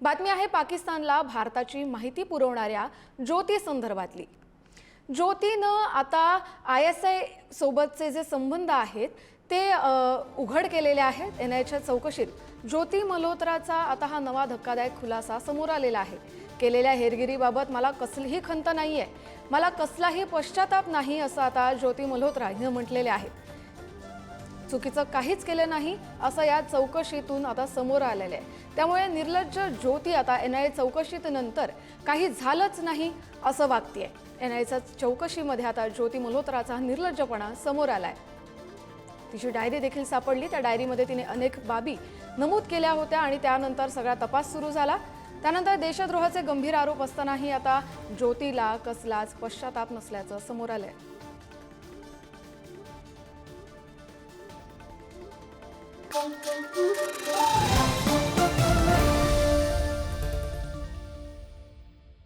बातमी आहे पाकिस्तानला भारताची माहिती पुरवणाऱ्या ज्योती संदर्भातली। ज्योतीनं आता ISI सोबतचे जे संबंध आहेत ते उघड केलेले आहेत। NIAच्या चौकशीत ज्योती मल्होत्राचा आता हा नवा धक्कादायक खुलासा समोर आलेला आहे। केलेल्या हेरगिरीबाबत मला कसलीही खंत नाहीये, मला कसलाही पश्चाताप नाही असं आता ज्योती मल्होत्रा हिने म्हटलेले आहे। चुकीचं काहीच केलं नाही असं या चौकशीतून आता समोर आलेलं आहे। त्यामुळे निर्लज्ज ज्योती आता NIA चौकशीत नंतर काही झालंच नाही असं वागतेय। NIAच्या चौकशीमध्ये आता ज्योती मल्होत्राचा निर्लज्जपणा समोर आलाय। तिची डायरी देखील सापडली। त्या डायरीमध्ये तिने अनेक बाबी नमूद केल्या होत्या आणि त्यानंतर सगळा तपास सुरू झाला। त्यानंतर देशद्रोहाचे गंभीर आरोप असतानाही आता ज्योतीला कसलाच पश्चाताप नसल्याचं समोर आलंय। Thank you.